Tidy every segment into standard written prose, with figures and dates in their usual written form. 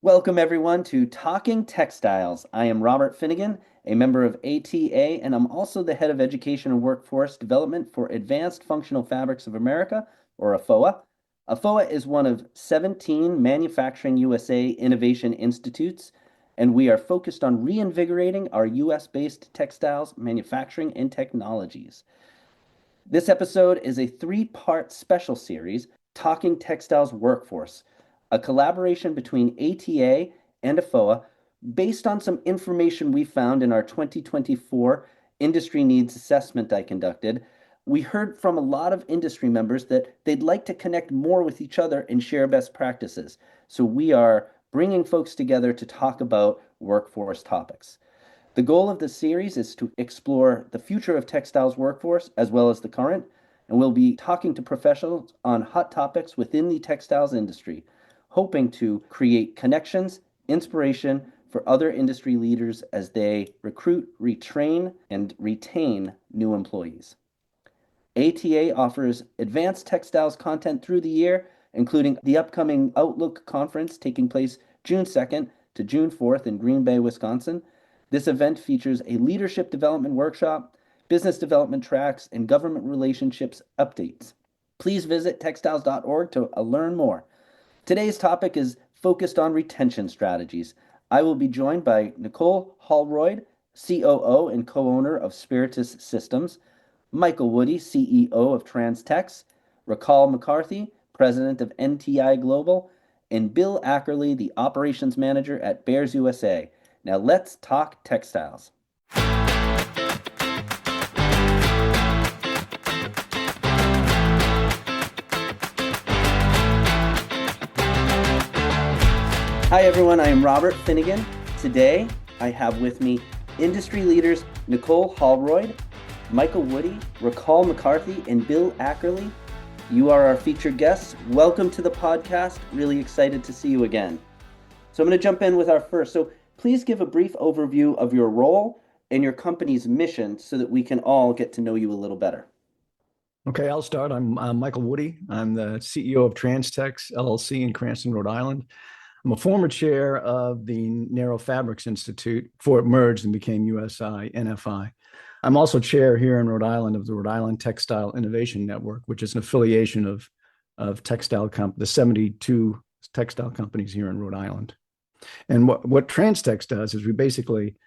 Welcome, everyone, to Talking Textiles. I am Robert Finnegan, a member of ATA, and I'm also the head of Education and Workforce Development for Advanced Functional Fabrics of America, or AFFOA. AFFOA is one of 17 Manufacturing USA Innovation Institutes, and we are focused on reinvigorating our US-based textiles manufacturing and technologies. This episode is a three-part special series, Talking Textiles Workforce, a collaboration between ATA and AFFOA based on some information we found in our 2024 Industry Needs Assessment I conducted. We heard from a lot of industry members that they'd like to connect more with each other and share best practices. So we are bringing folks together to talk about workforce topics. The goal of this series is to explore the future of textiles workforce as well as the current, and we'll be talking to professionals on hot topics within the textiles industry, hoping to create connections, inspiration for other industry leaders as they recruit, retrain, and retain new employees. ATA offers advanced textiles content through the year, including the upcoming Outlook Conference taking place June 2nd to June 4th in Green Bay, Wisconsin. This event features a leadership development workshop, business development tracks, and government relationships updates. Please visit textiles.org to learn more. Today's topic is focused on retention strategies. I will be joined by Nicole Holroyd, COO and co-owner of Spiritus Systems, Michael Woody, CEO of Trans Tex, Rachal McCarthy, president of NTI Global, and Bill Ackerley, the operations manager at Bearse USA. Now let's talk textiles. Hi everyone, I am Robert Finnegan. Today I have with me industry leaders Nicole Holroyd, Michael Woody, Rachal McCarthy, and Bill Ackerley. You are our featured guests. Welcome to the podcast. Really excited to see you again. So I'm going to jump in with our first. So please give a brief overview of your role and your company's mission so that we can all get to know you a little better. Okay, I'll start. I'm Michael Woody. I'm the CEO of Trans Tex LLC in Cranston, Rhode Island. I'm a former chair of the Narrow Fabrics Institute before it merged and became USI NFI. I'm also chair here in Rhode Island of the Rhode Island Textile Innovation Network, which is an affiliation of the 72 textile companies here in Rhode Island. And what Trans Tex does is we basically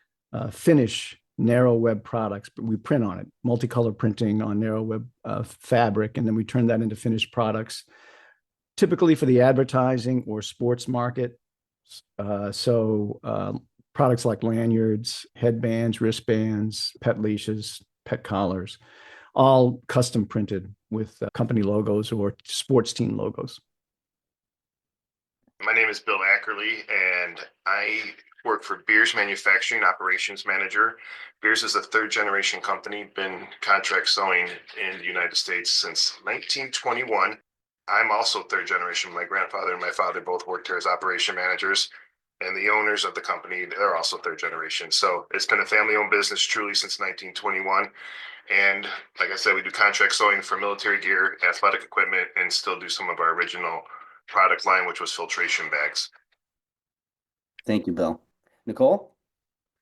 finish narrow web products, but we print on it, multicolor printing on narrow web fabric, and then we turn that into finished products, typically for the advertising or sports market. Products like lanyards, headbands, wristbands, pet leashes, pet collars, all custom printed with company logos or sports team logos. My name is Bill Ackerley, and I work for Bearse Manufacturing, operations manager. Bearse is a third-generation company, been contract sewing in the United States since 1921. I'm also third generation. My grandfather and my father both worked here as operation managers, and the owners of the company, they're also third generation. So it's been a family-owned business truly since 1921. And like I said, we do contract sewing for military gear, athletic equipment, and still do some of our original product line, which was filtration bags. Thank you, Bill. Nicole?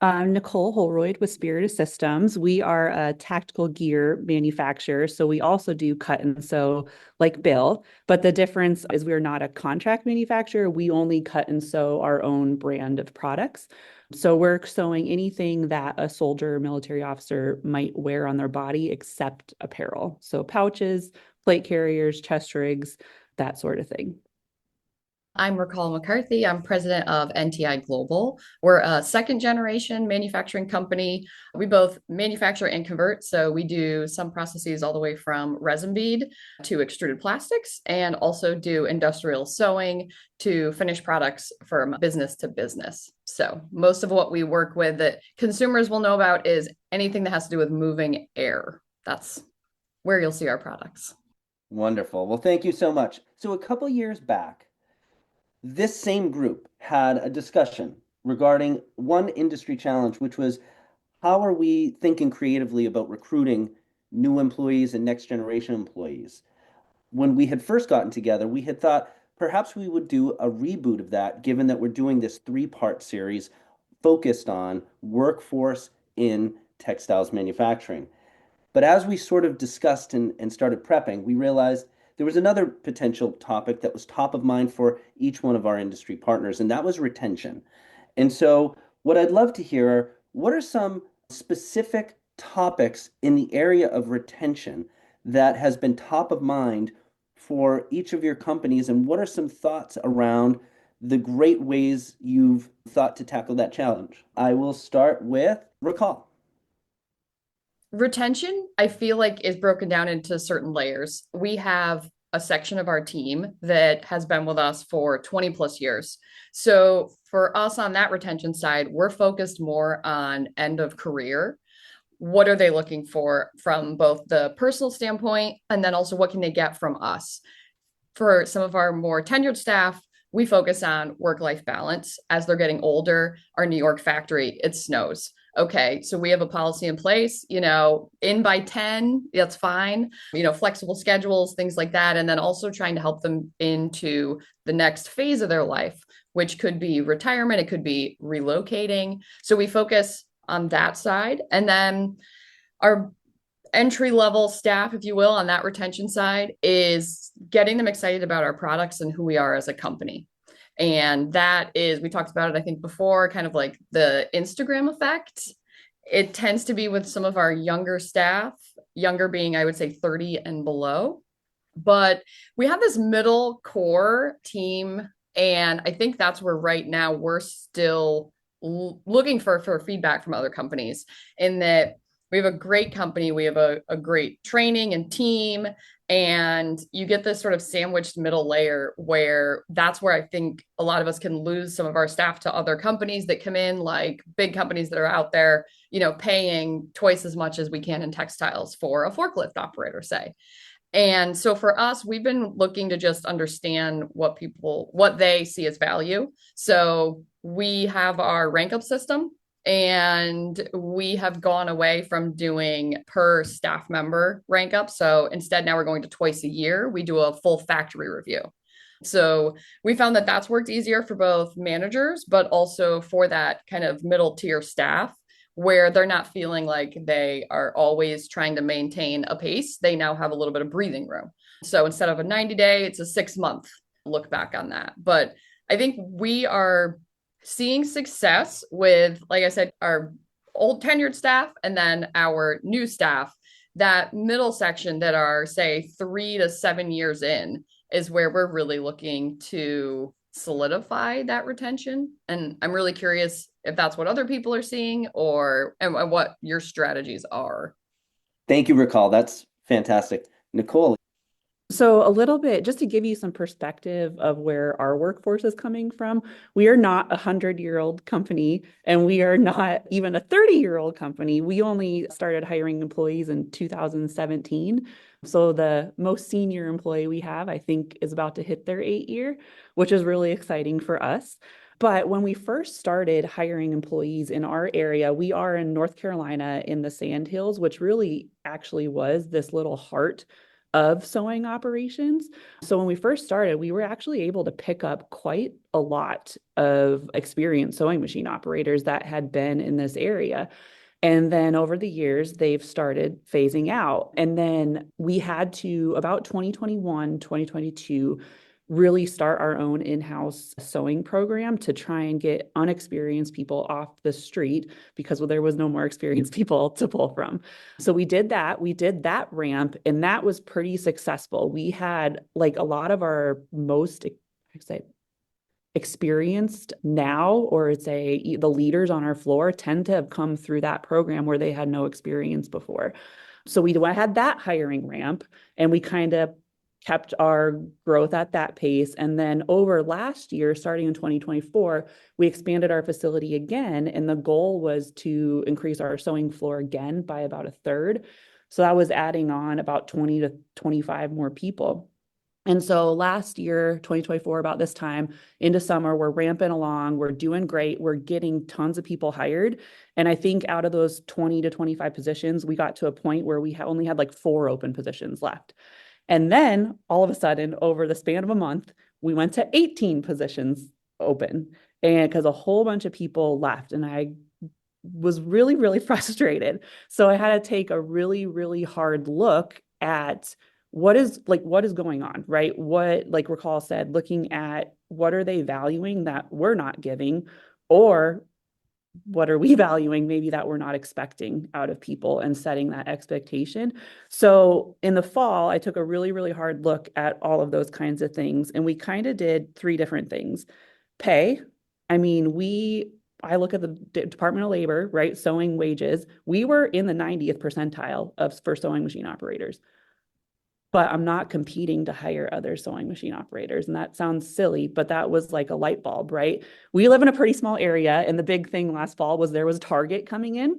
I'm Nicole Holroyd with Spiritus Systems. We are a tactical gear manufacturer, so we also do cut and sew like Bill, but the difference is we're not a contract manufacturer. We only cut and sew our own brand of products. So we're sewing anything that a soldier or military officer might wear on their body except apparel. So pouches, plate carriers, chest rigs, that sort of thing. I'm Rachal McCarthy. I'm president of NTI Global. We're a second generation manufacturing company. We both manufacture and convert. So we do some processes all the way from resin bead to extruded plastics, and also do industrial sewing to finished products from business to business. So most of what we work with that consumers will know about is anything that has to do with moving air. That's where you'll see our products. Wonderful. Well, thank you so much. So a couple years back, this same group had a discussion regarding one industry challenge, which was how are we thinking creatively about recruiting new employees and next generation employees? When we had first gotten together, we had thought, perhaps we would do a reboot of that, given that we're doing this 3-part series focused on workforce in textiles manufacturing. But as we sort of discussed and started prepping, we realized there was another potential topic that was top of mind for each one of our industry partners, and that was retention. And so, what I'd love to hear are what are some specific topics in the area of retention that has been top of mind for each of your companies, and what are some thoughts around the great ways you've thought to tackle that challenge? I will start with Rachal. Retention, I feel like, is broken down into certain layers. We have a section of our team that has been with us for 20 plus years. So for us on that retention side, we're focused more on end of career. What are they looking for from both the personal standpoint, and then also what can they get from us? For some of our more tenured staff, we focus on work-life balance. As they're getting older, our New York factory, it snows. Okay, so we have a policy in place, in by 10, that's fine, flexible schedules, things like that. And then also trying to help them into the next phase of their life, which could be retirement, it could be relocating. So we focus on that side. And then our entry level staff, if you will, on that retention side is getting them excited about our products and who we are as a company. And that is, we talked about it, I think before, kind of like the Instagram effect. It tends to be with some of our younger staff, younger being, I would say 30 and below. But we have this middle core team. And I think that's where right now we're still looking for feedback from other companies, in that we have a great company, we have a great training and team, and you get this sort of sandwiched middle layer where that's where I think a lot of us can lose some of our staff to other companies that come in, like big companies that are out there, paying twice as much as we can in textiles for a forklift operator, say. And so for us, we've been looking to just understand what they see as value. So we have our rank up system, and we have gone away from doing per staff member rank up. So instead, now we're going to twice a year. We do a full factory review. So we found that that's worked easier for both managers, but also for that kind of middle tier staff, where they're not feeling like they are always trying to maintain a pace. They now have a little bit of breathing room. So instead of a 90-day, it's a 6-month look back on that. But I think we are seeing success with, like I said, our old tenured staff and then our new staff. That middle section that are, say, 3 to 7 years in is where we're really looking to solidify that retention. And I'm really curious if that's what other people are seeing and what your strategies are. Thank you, Rachal. That's fantastic. Nicole. So a little bit, just to give you some perspective of where our workforce is coming from, we are not a 100-year-old company, and we are not even a 30-year-old company. We only started hiring employees in 2017. So the most senior employee we have, I think, is about to hit their 8-year, which is really exciting for us. But when we first started hiring employees in our area, we are in North Carolina in the Sandhills, which really actually was this little heart of sewing operations. So when we first started, we were actually able to pick up quite a lot of experienced sewing machine operators that had been in this area. And then over the years, they've started phasing out. And then we had to, about 2021, 2022, really start our own in-house sewing program to try and get unexperienced people off the street, because there was no more experienced people to pull from. So we did that ramp, and that was pretty successful. We had like a lot of our most experienced now, or the leaders on our floor tend to have come through that program where they had no experience before. So we had that hiring ramp, and we kind of kept our growth at that pace. And then over last year, starting in 2024, we expanded our facility again. And the goal was to increase our sewing floor again by about 1/3. So that was adding on about 20 to 25 more people. And so last year, 2024, about this time into summer, we're ramping along, we're doing great, we're getting tons of people hired. And I think out of those 20 to 25 positions, we got to a point where we only had like 4 open positions left. And then all of a sudden, over the span of a month, we went to 18 positions open, and because a whole bunch of people left, and I was really, really frustrated. So I had to take a really, really hard look at what is going on, right? What, like Rachal said, looking at what are they valuing that we're not giving, or what are we valuing maybe that we're not expecting out of people, and setting that expectation. So in the fall, I took a really, really hard look at all of those kinds of things. And we kind of did three different things. Pay. I mean, I look at the Department of Labor, right? Sewing wages. We were in the 90th percentile for sewing machine operators. But I'm not competing to hire other sewing machine operators. And that sounds silly, but that was like a light bulb, right? We live in a pretty small area. And the big thing last fall was there was Target coming in,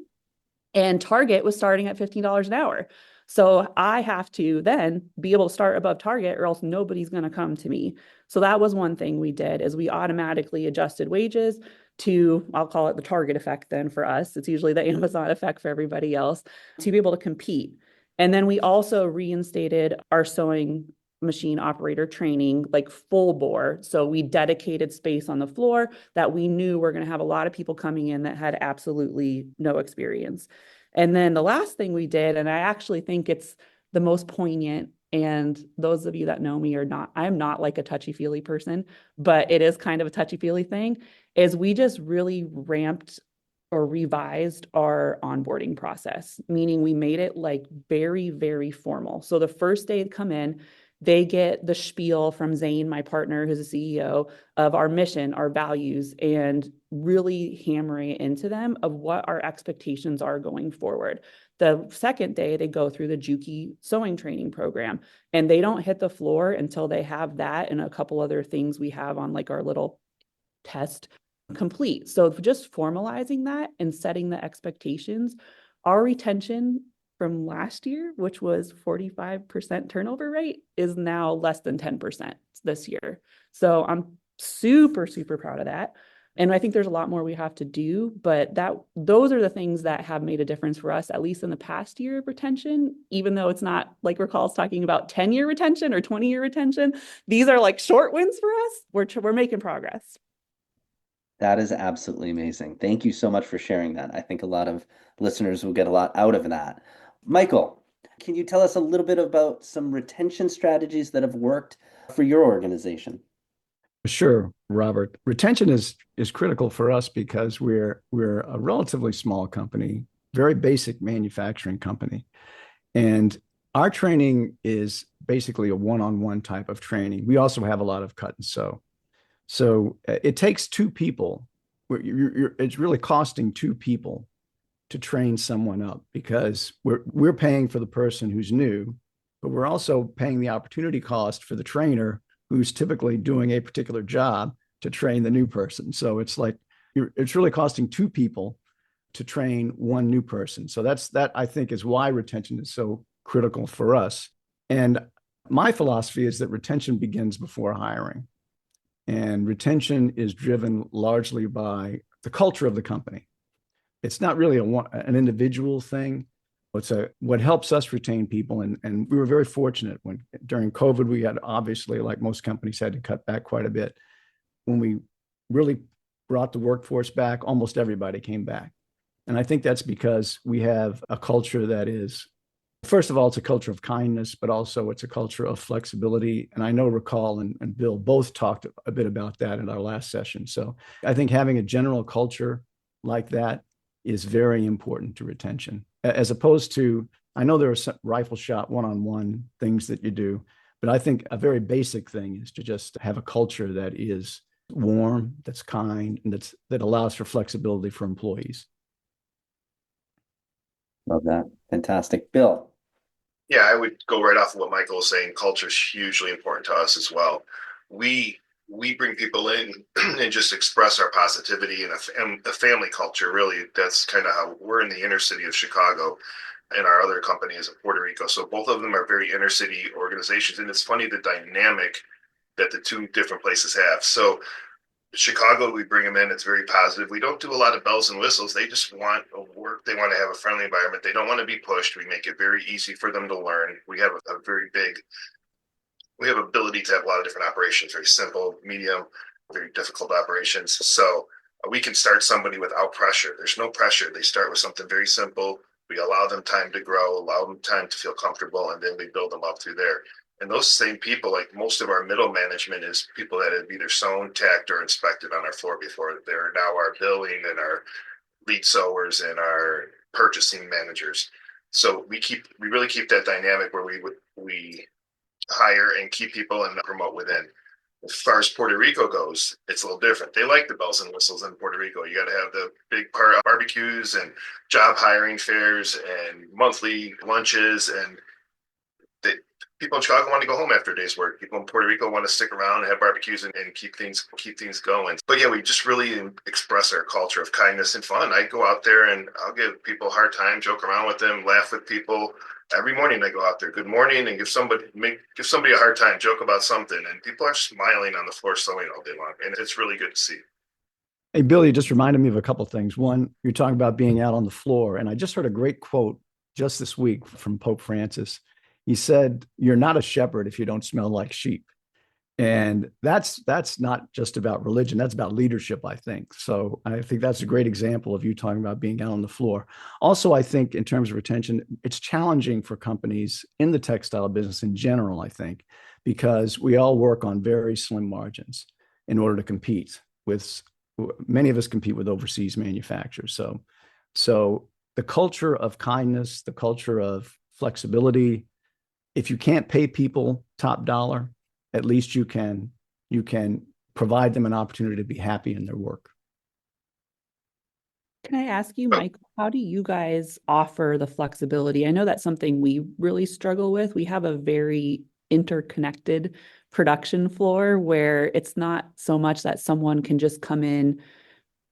and Target was starting at $15 an hour. So I have to then be able to start above Target, or else nobody's going to come to me. So that was one thing we did, is we automatically adjusted wages to, I'll call it the Target effect then for us. It's usually the Amazon effect for everybody else, to be able to compete. And then we also reinstated our sewing machine operator training, like full bore. So we dedicated space on the floor that we knew we're going to have a lot of people coming in that had absolutely no experience. And then the last thing we did, and I actually think it's the most poignant, and those of you that know me I'm not like a touchy-feely person, but it is kind of a touchy-feely thing, is we just really ramped or revised our onboarding process, meaning we made it like very, very formal. So the first day they come in, they get the spiel from Zane, my partner, who's a CEO, of our mission, our values, and really hammering it into them of what our expectations are going forward. The second day, they go through the Juki sewing training program, and they don't hit the floor until they have that and a couple other things we have on like our little test complete. So just formalizing that and setting the expectations, our retention from last year, which was 45% turnover rate, is now less than 10% this year. So I'm super, super proud of that. And I think there's a lot more we have to do, but those are the things that have made a difference for us, at least in the past year of retention, even though it's not like Rachal's talking about 10-year retention or 20-year retention. These are like short wins for us. We're making progress. That is absolutely amazing. Thank you so much for sharing that. I think a lot of listeners will get a lot out of that. Michael, can you tell us a little bit about some retention strategies that have worked for your organization? Sure, Robert. Retention is critical for us because we're a relatively small company, very basic manufacturing company. And our training is basically a one-on-one type of training. We also have a lot of cut and sew. So it takes two people. It's really costing two people to train someone up, because we're paying for the person who's new, but we're also paying the opportunity cost for the trainer who's typically doing a particular job to train the new person. So it's like it's really costing two people to train one new person. So that I think is why retention is so critical for us. And my philosophy is that retention begins before hiring. And retention is driven largely by the culture of the company. It's not really an individual thing. It's what helps us retain people. And we were very fortunate when during COVID, we had obviously, like most companies, had to cut back quite a bit. When we really brought the workforce back, almost everybody came back. And I think that's because we have a culture that is, first of all, it's a culture of kindness, but also it's a culture of flexibility. And I know Rachal and Bill both talked a bit about that in our last session. So I think having a general culture like that is very important to retention, as opposed to, I know there are some rifle shot one-on-one things that you do, but I think a very basic thing is to just have a culture that is warm, that's kind, and that allows for flexibility for employees. Love that. Fantastic. Bill. Yeah, I would go right off of what Michael was saying. Culture is hugely important to us as well. We bring people in and just express our positivity and a family culture. Really, that's kind of how we're in the inner city of Chicago, and our other company is in Puerto Rico. So both of them are very inner city organizations. And it's funny the dynamic that the two different places have. So Chicago, we bring them in. It's very positive. We don't do a lot of bells and whistles. They just want to work. They want to have a friendly environment. They don't want to be pushed. We make it very easy for them to learn. We have a very big We have ability to have a lot of different operations, very simple, medium, very difficult operations. So we can start somebody without pressure. There's no pressure. They start with something very simple. We allow them time to grow, allow them time to feel comfortable, and then we build them up through there. And those same people, like most of our middle management, is people that have either sewn, tacked, or inspected on our floor before. They're now our billing and our lead sewers and our purchasing managers. So we really keep that dynamic where we hire and keep people and promote within. As far as Puerto Rico goes, it's a little different. They like the bells and whistles in Puerto Rico. You got to have the big barbecues and job hiring fairs and monthly lunches, and people in Chicago want to go home after a day's work. People in Puerto Rico want to stick around and have barbecues and keep things going. But yeah, we just really express our culture of kindness and fun. I go out there and I'll give people a hard time, joke around with them, laugh with people. Every morning I go out there, good morning, and give somebody a hard time, joke about something, and people are smiling on the floor sewing all day long, and it's really good to see. Hey, Billy, you just reminded me of a couple of things. One, you're talking about being out on the floor, and I just heard a great quote just this week from Pope Francis. He said, "You're not a shepherd if you don't smell like sheep." And that's not just about religion. That's about leadership, I think. So I think that's a great example of you talking about being out on the floor. Also, I think in terms of retention, it's challenging for companies in the textile business in general, I think, because we all work on very slim margins in order to compete with, many of us compete with overseas manufacturers. So the culture of kindness, the culture of flexibility, if you can't pay people top dollar, at least you can provide them an opportunity to be happy in their work. Can I ask you, Mike, how do you guys offer the flexibility? I know that's something we really struggle with. We have a very interconnected production floor where it's not so much that someone can just come in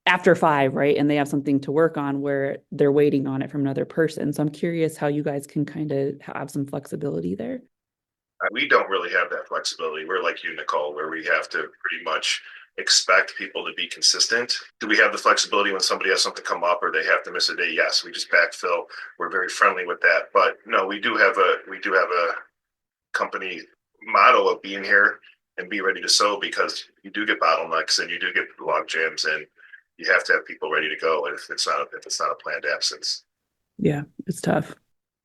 after 5, right? And they have something to work on where they're waiting on it from another person. So I'm curious how you guys can kind of have some flexibility there. We don't really have that flexibility. We're like you, Nicole, where we have to pretty much expect people to be consistent. Do we have the flexibility when somebody has something come up or they have to miss a day? Yes, we just backfill. We're very friendly with that. But no, we do have a company motto of being here and be ready to sew, because you do get bottlenecks and you do get log jams, and you have to have people ready to go if it's not a planned absence. Yeah, it's tough.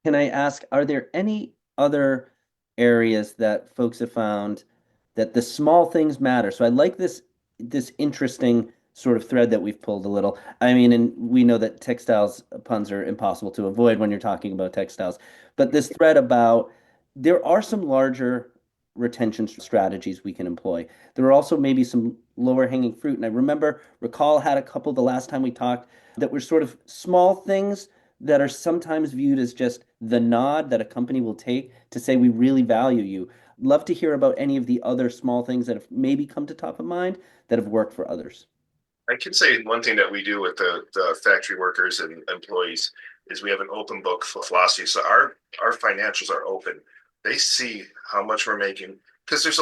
Can I ask, are there any other areas that folks have found that the small things matter? So I like this interesting sort of thread that we've pulled a little. I mean, and we know that textiles puns are impossible to avoid when you're talking about textiles, but this thread about there are some larger retention strategies we can employ. There are also maybe some lower hanging fruit. And I recall had a couple the last time we talked that were sort of small things that are sometimes viewed as just the nod that a company will take to say, we really value you. Love to hear about any of the other small things that have maybe come to top of mind that have worked for others. I can say one thing that we do with the factory workers and employees is we have an open book philosophy. So our financials are open. They see how much we're making, because there's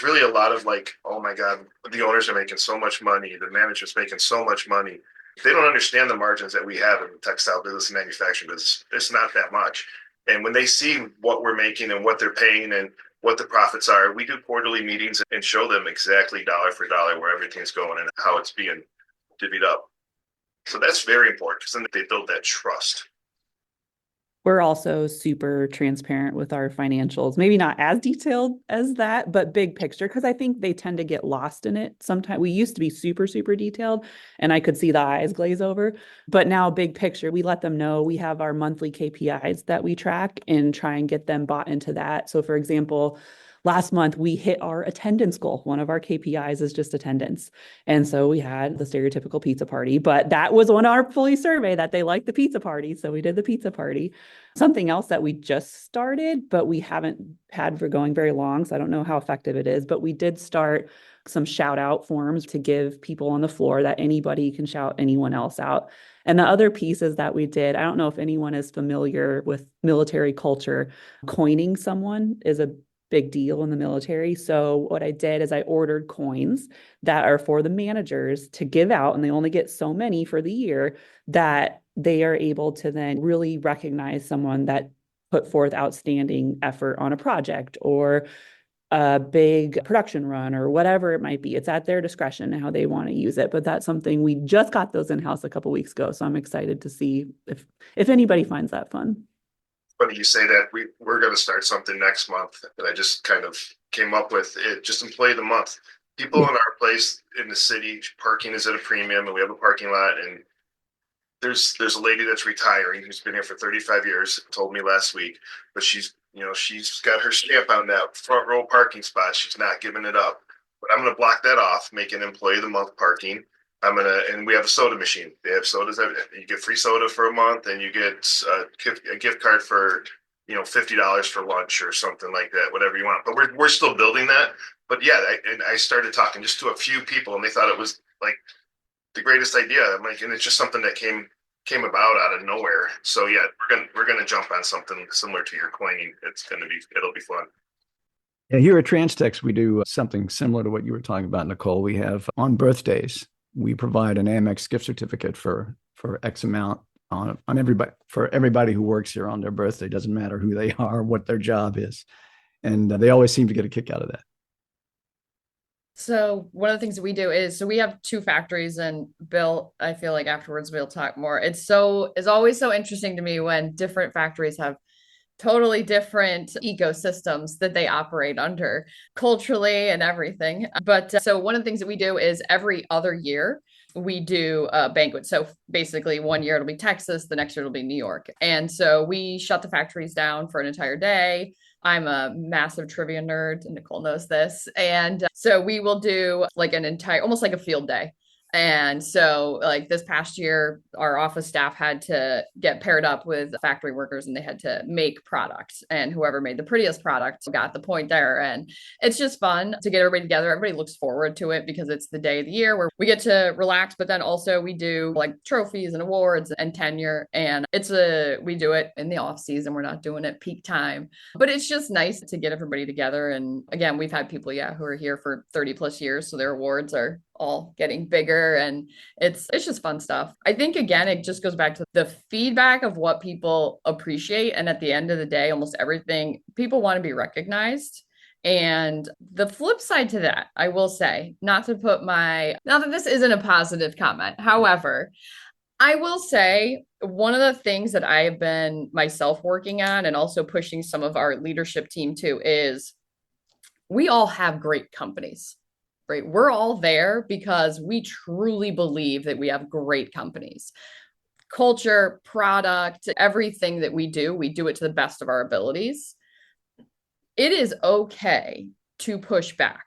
really a lot of like, oh my God, the owners are making so much money, the management's making so much money. They don't understand the margins that we have in the textile business and manufacturing business. It's not that much. And when they see what we're making and what they're paying and what the profits are, we do quarterly meetings and show them exactly dollar for dollar where everything's going and how it's being divvied up. So that's very important, because then they build that trust. We're also super transparent with our financials, maybe not as detailed as that, but big picture, because I think they tend to get lost in it. Sometimes we used to be super, super detailed and I could see the eyes glaze over, but now big picture, we let them know we have our monthly KPIs that we track and try and get them bought into that. So for example, last month, we hit our attendance goal. One of our KPIs is just attendance. And so we had the stereotypical pizza party, but that was on our employee survey that they liked the pizza party. So we did the pizza party. Something else that we just started, but we haven't had for going very long, so I don't know how effective it is, but we did start some shout out forms to give people on the floor that anybody can shout anyone else out. And the other piece is that we did, I don't know if anyone is familiar with military culture, coining someone is a big deal in the military. So what I did is I ordered coins that are for the managers to give out, and they only get so many for the year, that they are able to then really recognize someone that put forth outstanding effort on a project or a big production run or whatever it might be. It's at their discretion how they want to use it. But that's something we just got those in-house a couple weeks ago. So I'm excited to see if anybody finds that fun. Funny you say that. We're going to start something next month that I just kind of came up with. It just employee of the month. People in our place in the city, parking is at a premium, and we have a parking lot. And there's a lady that's retiring who's been here for 35 years. Told me last week, but she's got her stamp on that front row parking spot. She's not giving it up. But I'm going to block that off, make an employee of the month parking. And we have a soda machine. They have sodas. You get free soda for a month, and you get a gift card for, $50 for lunch or something like that, whatever you want. But we're still building that. But yeah, I started talking just to a few people, and they thought it was like the greatest idea. I'm like, and it's just something that came about out of nowhere. So yeah, we're gonna jump on something similar to your coining. It'll be fun. Yeah, here at Trans Tex, we do something similar to what you were talking about, Nicole. We have on birthdays, we provide an Amex gift certificate for X amount on everybody, for everybody who works here on their birthday. Doesn't matter who they are, what their job is, and they always seem to get a kick out of that. So one of the things that we do is, so we have 2 factories, and Bill, I feel like afterwards we'll talk more. It's always so interesting to me when different factories have totally different ecosystems that they operate under culturally and everything. But so one of the things that we do is every other year we do a banquet. So basically 1 year it'll be Texas, the next year it'll be New York. And so we shut the factories down for an entire day. I'm a massive trivia nerd, and Nicole knows this. And so we will do like almost like a field day. And so like this past year, our office staff had to get paired up with factory workers, and they had to make products, and whoever made the prettiest product got the point there. And it's just fun to get everybody together. Everybody looks forward to it because it's the day of the year where we get to relax, but then also we do like trophies and awards and tenure. And we do it in the off season. We're not doing it peak time, but it's just nice to get everybody together. And again, we've had people, who are here for 30 plus years. So their awards are all getting bigger, and it's just fun stuff. I think, again, it just goes back to the feedback of what people appreciate. And at the end of the day, almost everything, people want to be recognized. And the flip side to that, I will say, not that this isn't a positive comment. However, I will say one of the things that I have been myself working on, and also pushing some of our leadership team to, is we all have great companies. Right? We're all there because we truly believe that we have great companies. Culture, product, everything that we do it to the best of our abilities. It is okay to push back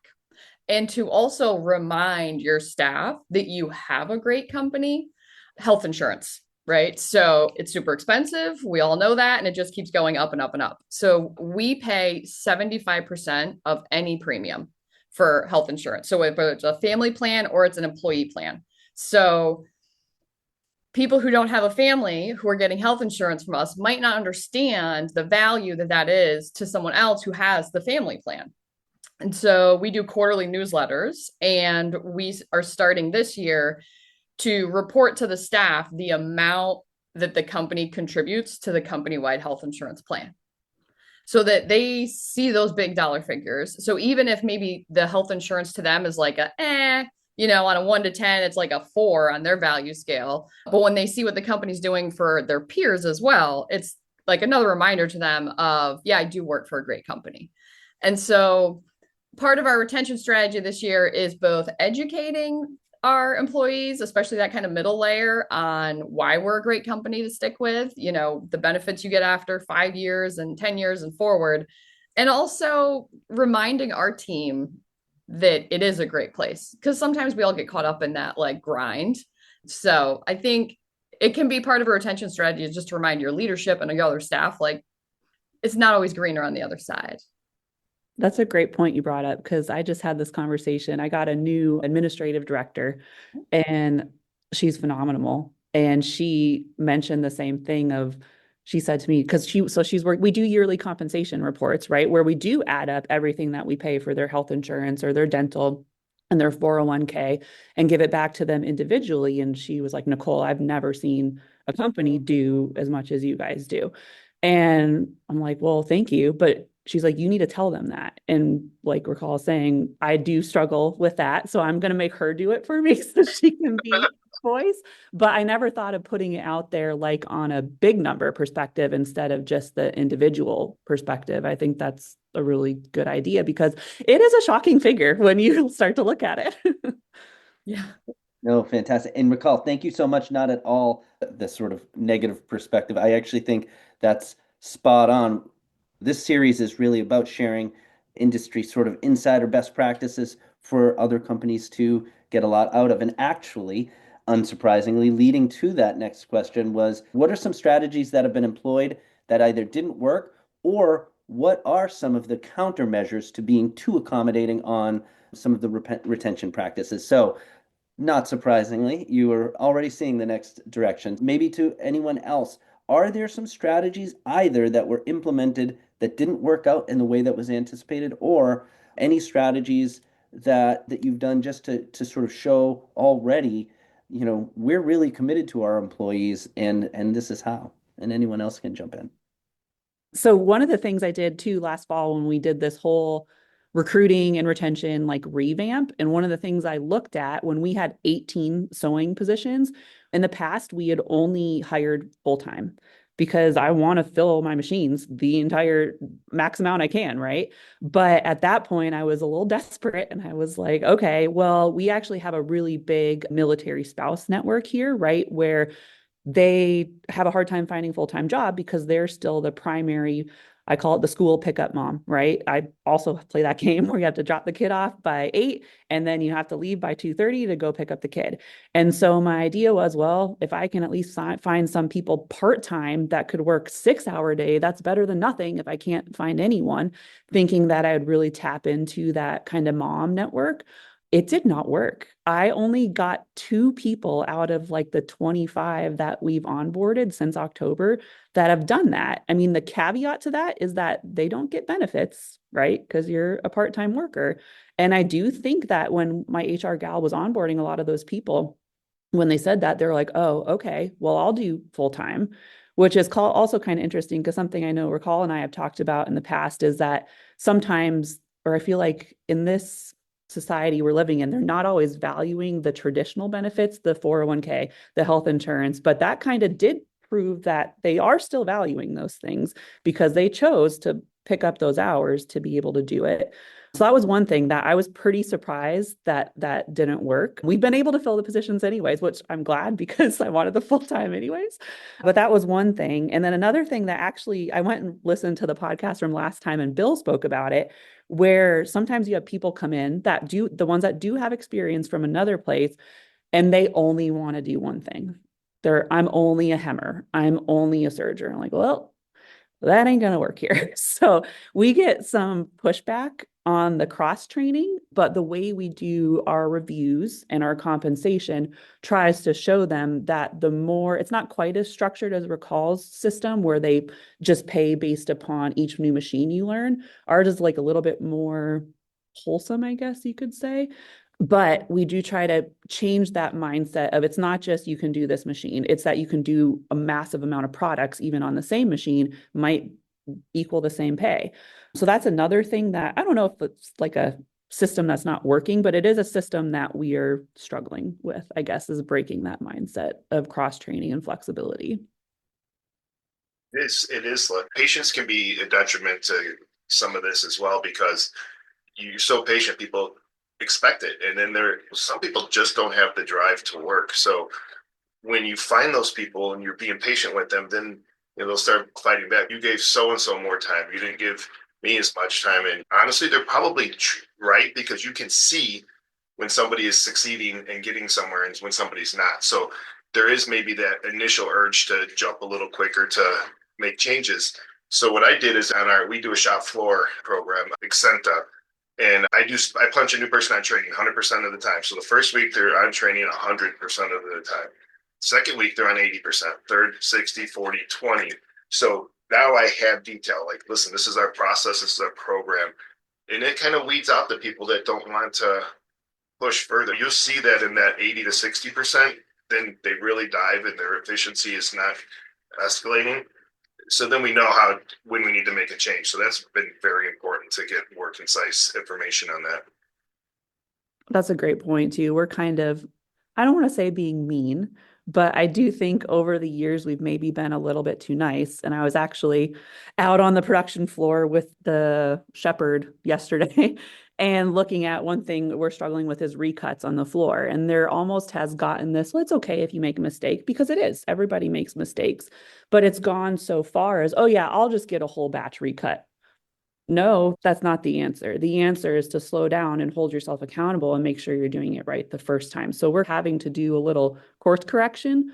and to also remind your staff that you have a great company. Health insurance, right? So it's super expensive. We all know that. And it just keeps going up and up and up. So we pay 75% of any premium for health insurance. So whether it's a family plan or it's an employee plan. So people who don't have a family who are getting health insurance from us might not understand the value that is to someone else who has the family plan. And so we do quarterly newsletters, and we are starting this year to report to the staff the amount that the company contributes to the company-wide health insurance plan, so that they see those big dollar figures. So even if maybe the health insurance to them is like on a 1 to 10, it's like a 4 on their value scale. But when they see what the company's doing for their peers as well, it's like another reminder to them of, I do work for a great company. And so part of our retention strategy this year is both educating our employees, especially that kind of middle layer, on why we're a great company to stick with, the benefits you get after 5 years and 10 years and forward, and also reminding our team that it is a great place, because sometimes we all get caught up in that like grind. So I think it can be part of a retention strategy, is just to remind your leadership and your other staff, like, it's not always greener on the other side. That's a great point you brought up, because I just had this conversation. I got a new administrative director, and she's phenomenal. And she mentioned the same thing she said to me, because we do yearly compensation reports, right? Where we do add up everything that we pay for their health insurance or their dental and their 401k and give it back to them individually. And she was like, Nicole, I've never seen a company do as much as you guys do. And I'm like, well, thank you. But she's like, you need to tell them that. And like recall saying, I do struggle with that. So I'm going to make her do it for me so she can be voice. But I never thought of putting it out there like on a big number perspective instead of just the individual perspective. I think that's a really good idea because it is a shocking figure when you start to look at it. Yeah. No, fantastic. And recall, thank you so much. Not at all the sort of negative perspective. I actually think that's spot on. This series is really about sharing industry sort of insider best practices for other companies to get a lot out of. And actually, unsurprisingly, leading to that next question was, what are some strategies that have been employed that either didn't work, or what are some of the countermeasures to being too accommodating on some of the retention practices? So not surprisingly, you are already seeing the next direction. Maybe to anyone else, are there some strategies either that were implemented that didn't work out in the way that was anticipated, or any strategies that you've done just to sort of show already, we're really committed to our employees and this is how, and anyone else can jump in. So one of the things I did too last fall when we did this whole recruiting and retention like revamp, and one of the things I looked at when we had 18 sewing positions, in the past we had only hired full-time because I want to fill my machines the entire max amount I can, right? But at that point I was a little desperate and I was like, okay, well, we actually have a really big military spouse network here, right? Where they have a hard time finding full-time job because they're still the primary, I call it the school pickup mom, right? I also play that game where you have to drop the kid off by 8 and then you have to leave by 2:30 to go pick up the kid. And so my idea was, well, if I can at least find some people part-time that could work 6-hour day, that's better than nothing if I can't find anyone, thinking that I would really tap into that kind of mom network. It did not work. I only got 2 people out of like the 25 that we've onboarded since October that have done that. I mean, the caveat to that is that they don't get benefits, right? Because you're a part-time worker. And I do think that when my HR gal was onboarding a lot of those people, when they said that, they're like, oh, okay, well, I'll do full-time, which is also kind of interesting because something I know Recall and I have talked about in the past is that sometimes, or I feel like in this society we're living in, they're not always valuing the traditional benefits, the 401k, the health insurance, but that kind of did prove that they are still valuing those things because they chose to pick up those hours to be able to do it. So that was one thing that I was pretty surprised that didn't work. We've been able to fill the positions anyways, which I'm glad because I wanted the full-time anyways. But that was one thing. And then another thing that actually I went and listened to the podcast from last time and Bill spoke about it, where sometimes you have people come in that do, the ones that do have experience from another place, and they only want to do one thing. I'm only a hemmer. I'm only a serger. I'm like, well, that ain't going to work here. So we get some pushback on the cross training, but the way we do our reviews and our compensation tries to show them that the more, it's not quite as structured as Recall's system where they just pay based upon each new machine you learn. Ours is like a little bit more wholesome, I guess you could say. But we do try to change that mindset of it's not just you can do this machine, it's that you can do a massive amount of products even on the same machine might equal the same pay. So that's another thing that I don't know if it's like a system that's not working, but it is a system that we are struggling with, I guess, is breaking that mindset of cross training and flexibility. It is like patience can be a detriment to some of this as well because you're so patient, people expect it. And then some people just don't have the drive to work. So when you find those people and you're being patient with them, then they'll start fighting back. You gave so-and-so more time. You didn't give me as much time. And honestly, they're probably right because you can see when somebody is succeeding and getting somewhere and when somebody's not. So there is maybe that initial urge to jump a little quicker to make changes. So what I did is we do a shop floor program, Accenta, and I punch a new person on training 100% of the time. So the first week they're on training 100% of the time. Second week they're on 80%, third 60, 40, 20. So now I have detail, like, listen, this is our process, this is our program. And it kind of weeds out the people that don't want to push further. You'll see that in that 80 to 60%, then they really dive and their efficiency is not escalating. So then we know when we need to make a change. So that's been very important to get more concise information on that. That's a great point too. We're kind of, I don't want to say being mean, but I do think over the years we've maybe been a little bit too nice. And I was actually out on the production floor with the shepherd yesterday and looking at one thing we're struggling with is recuts on the floor. And there almost has gotten this, well, it's okay if you make a mistake because it is. Everybody makes mistakes, but it's gone so far as, oh yeah, I'll just get a whole batch recut. No, that's not the answer. The answer is to slow down and hold yourself accountable and make sure you're doing it right the first time. So we're having to do a little course correction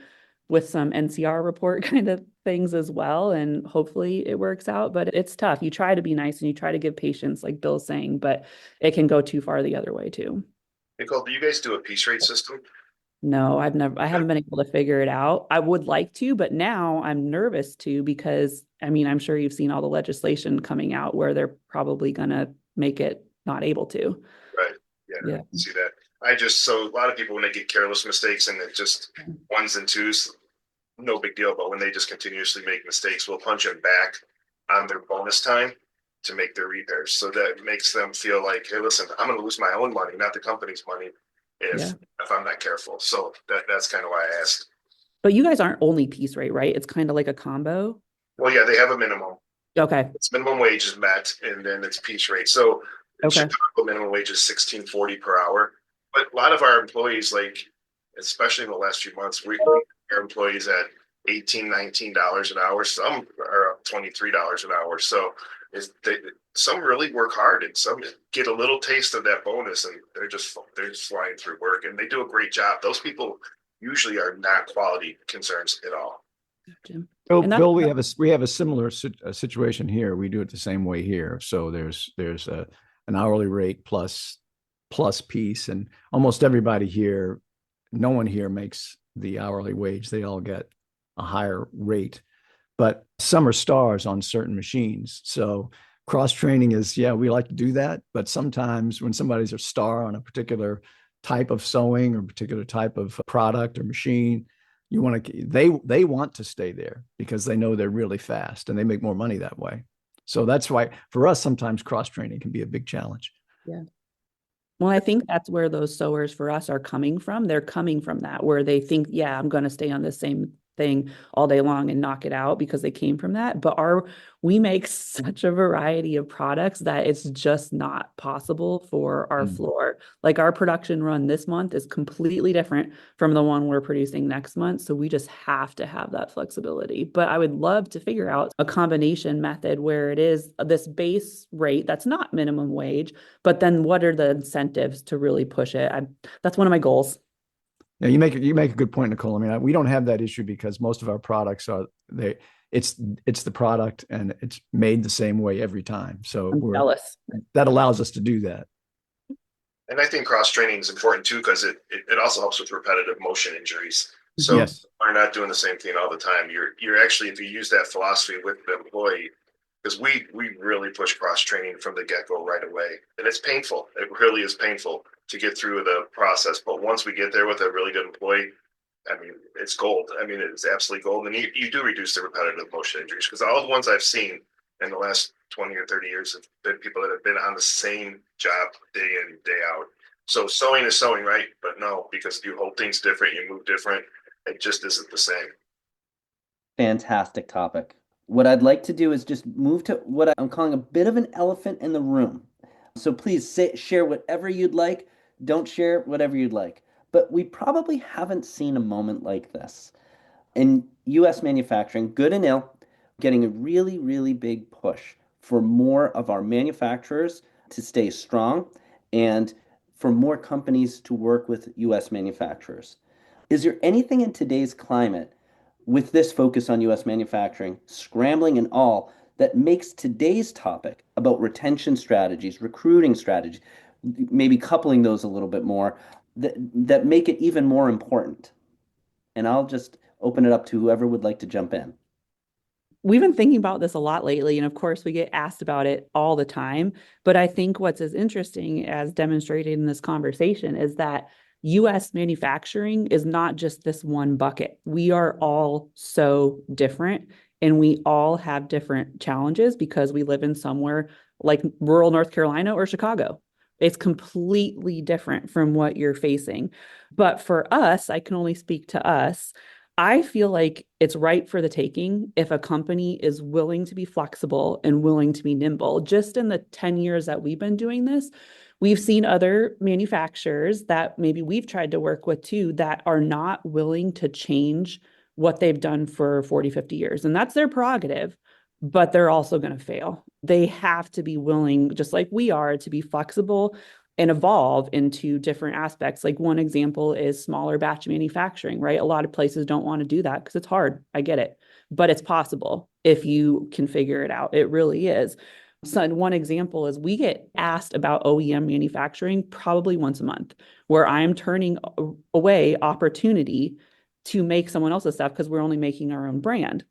with some NCR report kind of things as well. And hopefully it works out, but it's tough. You try to be nice and you try to give patience, like Bill's saying, but it can go too far the other way too. Nicole, do you guys do a piece rate system? No, I haven't been able to figure it out. I would like to, but now I'm nervous too, because I mean, I'm sure you've seen all the legislation coming out where they're probably going to make it not able to. Right. Yeah. I see that. So a lot of people, when they get careless mistakes and it just ones and twos, no big deal. But when they just continuously make mistakes, we'll punch them back on their bonus time to make their repairs. So that makes them feel like, hey, listen, I'm going to lose my own money, not the company's money, if I'm not careful. So that's kind of why I asked. But you guys aren't only piece rate, right? It's kind of like a combo. Well, yeah, they have a minimum. Okay. It's minimum wage is met, and then it's piece rate. So Chicago minimum wage is $16.40 per hour. But a lot of our employees, like especially in the last few months, our employees at $18, $19 an hour. Some are up $23 an hour. So some really work hard, and some get a little taste of that bonus, and they're just flying through work, and they do a great job. Those people usually are not quality concerns at all. Bill, we have a similar situation here. We do it the same way here. So there's an hourly rate plus piece, and almost everybody here, no one here makes the hourly wage. They all get a higher rate, but some are stars on certain machines. So cross training is, we like to do that, but sometimes when somebody's a star on a particular type of sewing or particular type of product or machine, they want to stay there because they know they're really fast and they make more money that way. So that's why for us, sometimes cross training can be a big challenge. Yeah. Well, I think that's where those sewers for us are coming from. They're coming from that, where they think, I'm going to stay on the same thing all day long and knock it out because they came from that. But we make such a variety of products that it's just not possible for our floor. Like our production run this month is completely different from the one we're producing next month. So we just have to have that flexibility. But I would love to figure out a combination method where it is this base rate that's not minimum wage, but then what are the incentives to really push it? That's one of my goals. Yeah, you make a good point, Nicole. I mean, we don't have that issue because most of our products it's the product and it's made the same way every time. So that allows us to do that. And I think cross training is important too, because it also helps with repetitive motion injuries. So we're not doing the same thing all the time. You're actually, if you use that philosophy with the employee, because we really push cross training from the get-go right away. And it's painful. It really is painful to get through the process. But once we get there with a really good employee, I mean, it's gold. I mean, it's absolutely gold. And you do reduce the repetitive motion injuries, because all the ones I've seen in the last 20 or 30 years have been people that have been on the same job day in, day out. So sewing is sewing, right? But no, because you hold things different, you move different. It just isn't the same. Fantastic topic. What I'd like to do is just move to what I'm calling a bit of an elephant in the room. So please share whatever you'd like. Don't share whatever you'd like. But we probably haven't seen a moment like this. In U.S. manufacturing, good and ill, getting a really, really big push for more of our manufacturers to stay strong and for more companies to work with U.S. manufacturers. Is there anything in today's climate with this focus on U.S. manufacturing, scrambling and all, that makes today's topic about retention strategies, recruiting strategies, maybe coupling those a little bit more, that make it even more important? And I'll just open it up to whoever would like to jump in. We've been thinking about this a lot lately, and of course we get asked about it all the time. But I think what's as interesting as demonstrated in this conversation is that U.S. manufacturing is not just this one bucket. We are all so different. And we all have different challenges because we live in somewhere like rural North Carolina or Chicago. It's completely different from what you're facing. But for us, I can only speak to us. I feel like it's right for the taking if a company is willing to be flexible and willing to be nimble. Just in the 10 years that we've been doing this, we've seen other manufacturers that maybe we've tried to work with too that are not willing to change what they've done for 40, 50 years. And that's their prerogative, but they're also going to fail. They have to be willing, just like we are, to be flexible and evolve into different aspects. Like one example is smaller batch manufacturing, right? A lot of places don't want to do that because it's hard. I get it, but it's possible if you can figure it out. It really is. So one example is we get asked about OEM manufacturing probably once a month, where I'm turning away opportunity to make someone else's stuff because we're only making our own brand.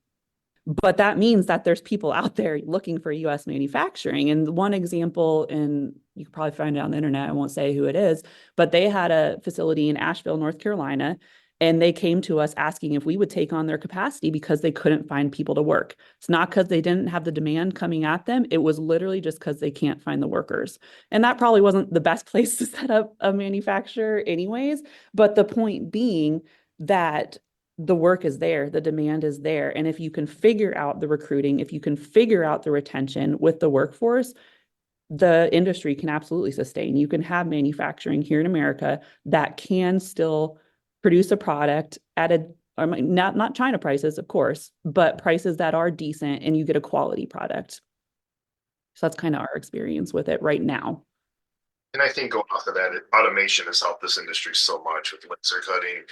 But that means that there's people out there looking for US manufacturing. And one example, and you can probably find it on the internet, I won't say who it is, but they had a facility in Asheville, North Carolina, and they came to us asking if we would take on their capacity because they couldn't find people to work. It's not because they didn't have the demand coming at them. It was literally just because they can't find the workers. And that probably wasn't the best place to set up a manufacturer anyways. But the point being that the work is there, the demand is there. And if you can figure out the recruiting, if you can figure out the retention with the workforce, the industry can absolutely sustain. You can have manufacturing here in America that can still produce a product at a not China prices, of course, but prices that are decent and you get a quality product. So that's kind of our experience with it right now. And I think going off of that, automation has helped this industry so much with laser cutting,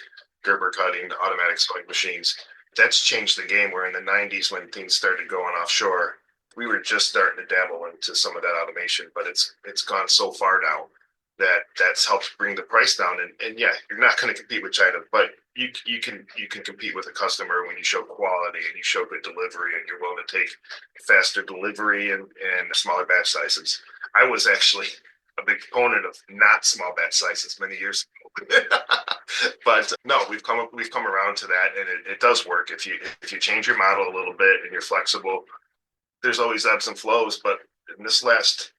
Gerber cutting, the automatic sewing machines. That's changed the game. Where in the 90s, when things started going offshore, we were just starting to dabble into some of that automation, but it's gone so far now that that's helped bring the price down. And yeah, you're not going to compete with China, but you can compete with a customer when you show quality and you show good delivery and you're willing to take faster delivery and smaller batch sizes. I was actually a big proponent of not small batch sizes many years ago. But no, we've come around to that, and it does work if you change your model a little bit and you're flexible. There's always ebbs and flows, but in the last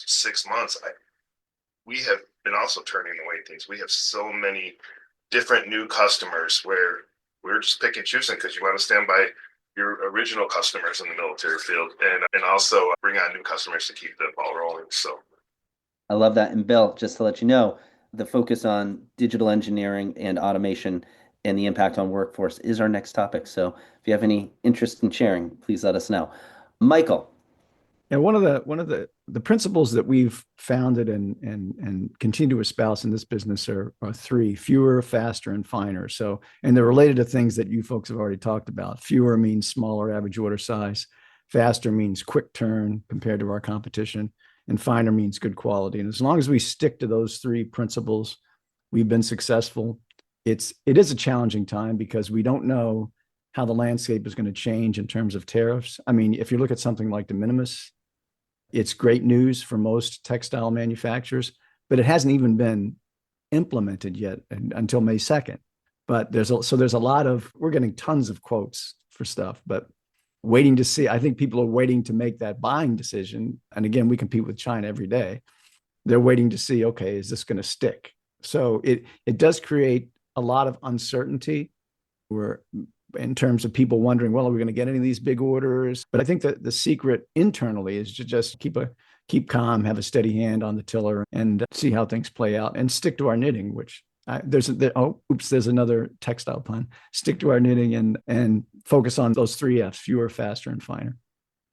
6 months, we have been also turning away things. We have so many different new customers where we're just picking and choosing because you want to stand by your original customers in the military field and also bring on new customers to keep the ball rolling. So I love that. And Bill, just to let you know, the focus on digital engineering and automation and the impact on workforce is our next topic. So if you have any interest in sharing, please let us know. Michael. Yeah, one of the principles that we've founded and continue to espouse in this business are three: fewer, faster, and finer. So, and they're related to things that you folks have already talked about. Fewer means smaller average order size. Faster means quick turn compared to our competition. And finer means good quality. And as long as we stick to those three principles, we've been successful. It is a challenging time because we don't know how the landscape is going to change in terms of tariffs. I mean, if you look at something like de minimis, it's great news for most textile manufacturers, but it hasn't even been implemented yet until May 2nd. But there's a lot of, we're getting tons of quotes for stuff, but waiting to see. I think people are waiting to make that buying decision. And again, we compete with China every day. They're waiting to see, okay, is this going to stick? So it does create a lot of uncertainty in terms of people wondering, well, are we going to get any of these big orders? But I think that the secret internally is to just keep calm, have a steady hand on the tiller, and see how things play out, and stick to our knitting. Which there's another textile pun. Stick to our knitting and focus on those three F's: fewer, faster, and finer.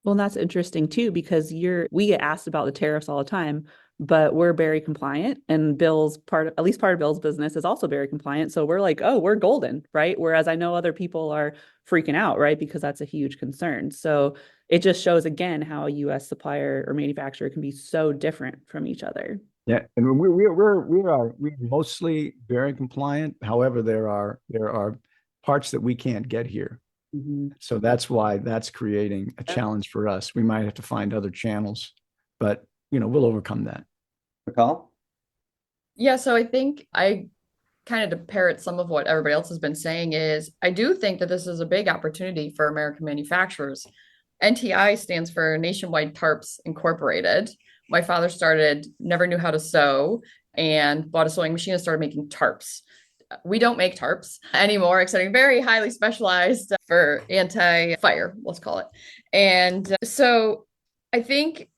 Well, that's interesting too, because we get asked about the tariffs all the time, but we're very compliant, and at least part of Bill's business is also very compliant. So we're like, oh, we're golden, right? Whereas I know other people are freaking out, right? Because that's a huge concern. So it just shows again how a US supplier or manufacturer can be so different from each other. Yeah, and we're mostly very compliant. However, there are parts that we can't get here. Mm-hmm. So that's why that's creating a challenge for us. We might have to find other channels, but we'll overcome that. Rachal? Yeah, so I think I kind of to parrot some of what everybody else has been saying is I do think that this is a big opportunity for American manufacturers. NTI stands for Nationwide Tarps Incorporated. My father never knew how to sew, and bought a sewing machine and started making tarps. We don't make tarps anymore, except very highly specialized for anti-fire, let's call it. And so I think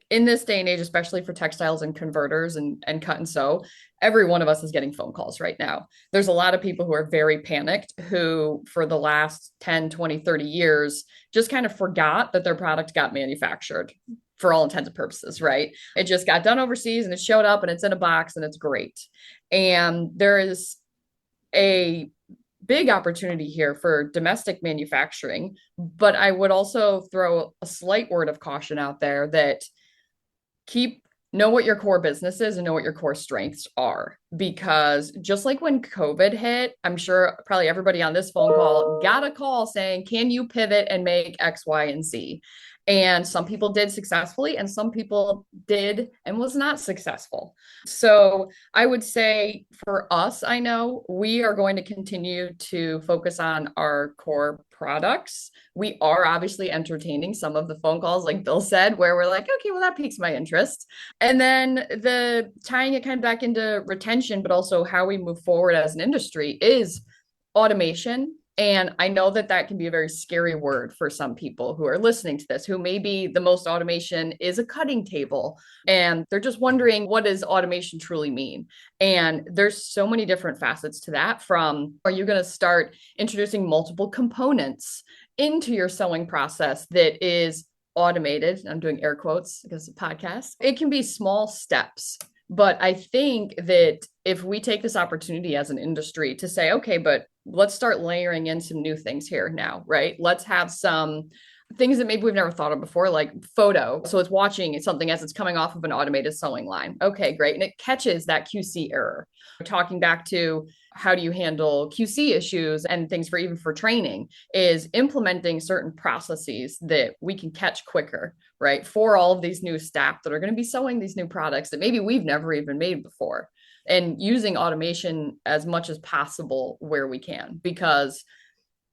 in this day and age, especially for textiles and converters and cut and sew, every one of us is getting phone calls right now. There's a lot of people who are very panicked, who for the last 10, 20, 30 years just kind of forgot that their product got manufactured for all intents and purposes, right? It just got done overseas and it showed up and it's in a box and it's great. And there is a big opportunity here for domestic manufacturing, but I would also throw a slight word of caution out there that know what your core business is and know what your core strengths are. Because just like when COVID hit, I'm sure probably everybody on this phone call got a call saying, can you pivot and make X, Y, and Z? And some people did successfully and some people did and was not successful. So I would say for us, I know we are going to continue to focus on our core products. We are obviously entertaining some of the phone calls, like Bill said, where we're like, okay, well, that piques my interest. And then the tying it kind of back into retention, but also how we move forward as an industry is automation. And I know that that can be a very scary word for some people who are listening to this, who maybe the most automation is a cutting table. And they're just wondering, what does automation truly mean? And there's so many different facets to that. From, are you going to start introducing multiple components into your sewing process that is automated? I'm doing air quotes because it's a podcast. It can be small steps. But I think that if we take this opportunity as an industry to say, okay, but let's start layering in some new things here now, right? Let's have some things that maybe we've never thought of before, like photo. So it's watching something as it's coming off of an automated sewing line. Okay, great. And it catches that QC error. We're talking back to how do you handle QC issues and things for even for training, is implementing certain processes that we can catch quicker, right? For all of these new staff that are going to be sewing these new products that maybe we've never even made before, and using automation as much as possible where we can, because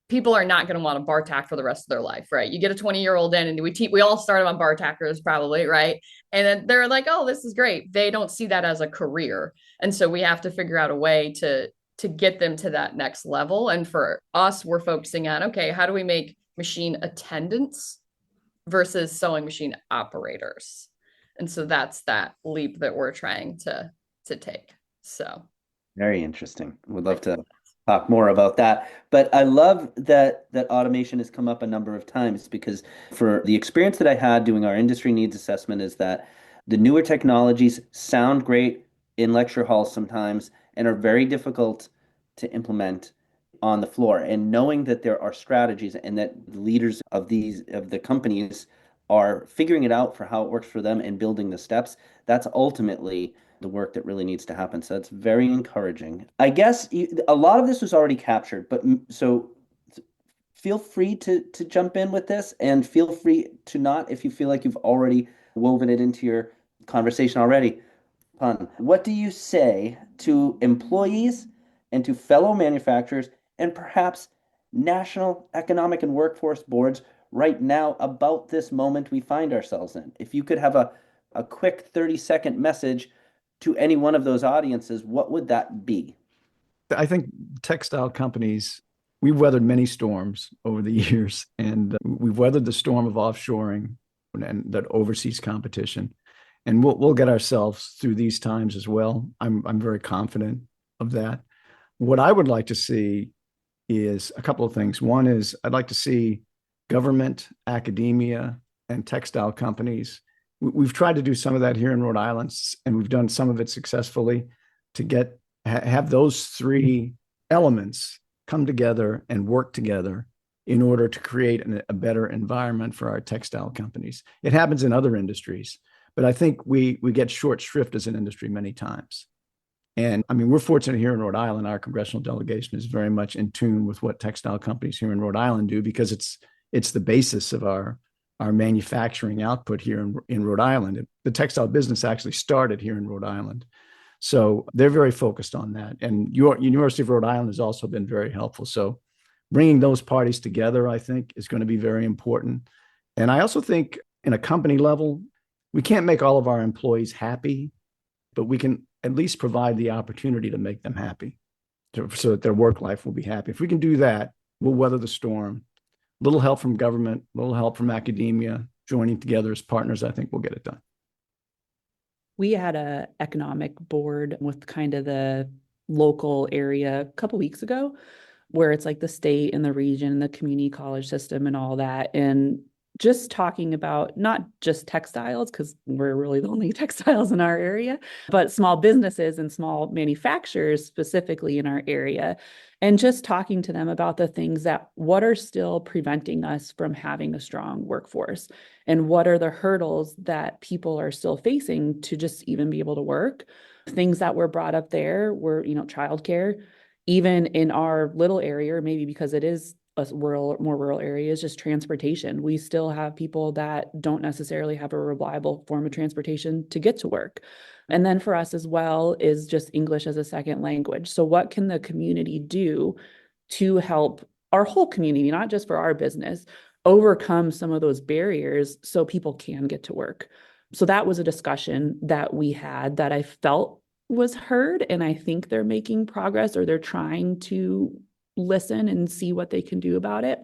people are not going to want to bar tack for the rest of their life, right? You get a 20-year-old in and we all started on bar tackers probably, right? And then they're like, oh, this is great. They don't see that as a career. And so we have to figure out a way to get them to that next level. And for us, we're focusing on, okay, how do we make machine attendants versus sewing machine operators? And so that's that leap that we're trying to take. So very interesting. Would love to talk more about that. But I love that automation has come up a number of times, because for the experience that I had doing our industry needs assessment is that the newer technologies sound great in lecture halls sometimes and are very difficult to implement on the floor. And knowing that there are strategies and that leaders of the companies are figuring it out for how it works for them and building the steps, that's ultimately the work that really needs to happen. So it's very encouraging. I guess a lot of this was already captured, but so feel free to jump in with this, and feel free to not if you feel like you've already woven it into your conversation already. What do you say to employees and to fellow manufacturers and perhaps national economic and workforce boards right now about this moment we find ourselves in? If you could have a quick 30-second message to any one of those audiences, what would that be? I think textile companies, we've weathered many storms over the years, and we've weathered the storm of offshoring and that overseas competition. And we'll get ourselves through these times as well. I'm very confident of that. What I would like to see is a couple of things. One is I'd like to see government, academia, and textile companies. We've tried to do some of that here in Rhode Island, and we've done some of it successfully, to have those three elements come together and work together in order to create a better environment for our textile companies. It happens in other industries, but I think we get short shrift as an industry many times. And I mean, we're fortunate here in Rhode Island. Our congressional delegation is very much in tune with what textile companies here in Rhode Island do, because it's the basis of our manufacturing output here in Rhode Island. The textile business actually started here in Rhode Island. So they're very focused on that. And your University of Rhode Island has also been very helpful. So bringing those parties together, I think, is going to be very important. And I also think in a company level, we can't make all of our employees happy, but we can at least provide the opportunity to make them happy so that their work life will be happy. If we can do that, we'll weather the storm. A little help from government, a little help from academia, joining together as partners, I think we'll get it done. We had a economic board with kind of the local area a couple weeks ago, where it's like the state and the region, the community college system and all that. And just talking about not just textiles, because we're really the only textiles in our area, but small businesses and small manufacturers specifically in our area. And just talking to them about the things that what are still preventing us from having a strong workforce, and what are the hurdles that people are still facing to just even be able to work. Things that were brought up there were, childcare, even in our little area, maybe because it is a more rural areas, just transportation. We still have people that don't necessarily have a reliable form of transportation to get to work. And then for us as well is just English as a second language. So what can the community do to help our whole community, not just for our business, overcome some of those barriers so people can get to work? So that was a discussion that we had that I felt was heard, and I think they're making progress, or they're trying to listen and see what they can do about it.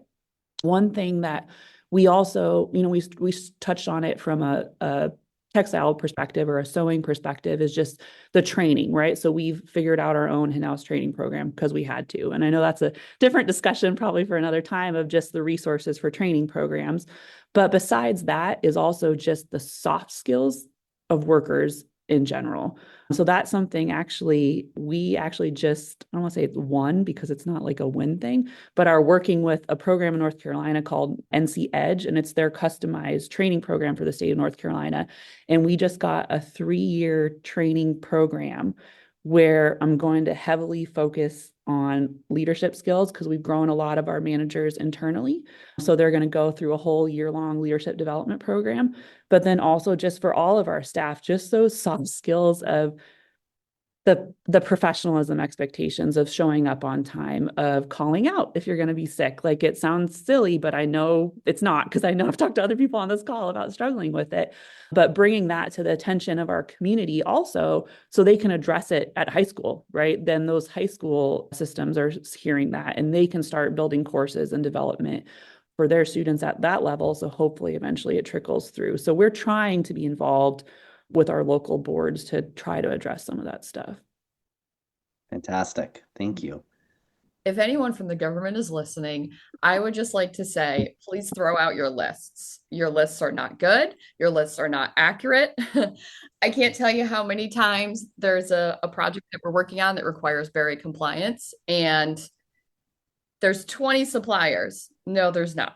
One thing that we also, we touched on it from a textile perspective or a sewing perspective, is just the training, right? So we've figured out our own in-house training program because we had to. And I know that's a different discussion probably for another time, of just the resources for training programs. But besides that is also just the soft skills of workers in general. So that's something we just, I don't want to say it's won because it's not like a win thing, but are working with a program in North Carolina called NC Edge, and it's their customized training program for the state of North Carolina. And we just got a 3-year training program where I'm going to heavily focus on leadership skills, because we've grown a lot of our managers internally. So they're going to go through a whole year-long leadership development program. But then also just for all of our staff, just those soft skills of the professionalism expectations of showing up on time, of calling out if you're going to be sick. Like, it sounds silly, but I know it's not, because I know I've talked to other people on this call about struggling with it, but bringing that to the attention of our community also, so they can address it at high school, right? Then those high school systems are hearing that, and they can start building courses and development for their students at that level. So hopefully eventually it trickles through. So we're trying to be involved with our local boards to try to address some of that stuff. Fantastic. Thank you. If anyone from the government is listening, I would just like to say, please throw out your lists. Your lists are not good. Your lists are not accurate. I can't tell you how many times there's a project that we're working on that requires Berry compliance, and there's 20 suppliers. No, there's not.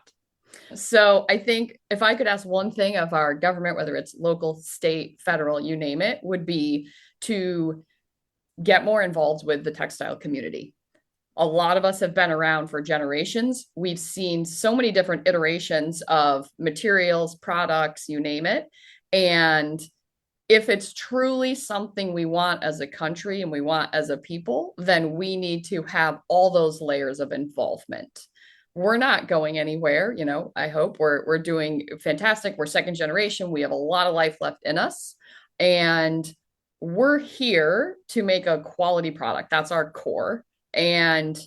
So I think if I could ask one thing of our government, whether it's local, state, federal, you name it, would be to get more involved with the textile community. A lot of us have been around for generations. We've seen so many different iterations of materials, products, you name it. And if it's truly something we want as a country and we want as a people, then we need to have all those layers of involvement. We're not going anywhere. I hope we're doing fantastic. We're second generation. We have a lot of life left in us, and we're here to make a quality product. That's our core. And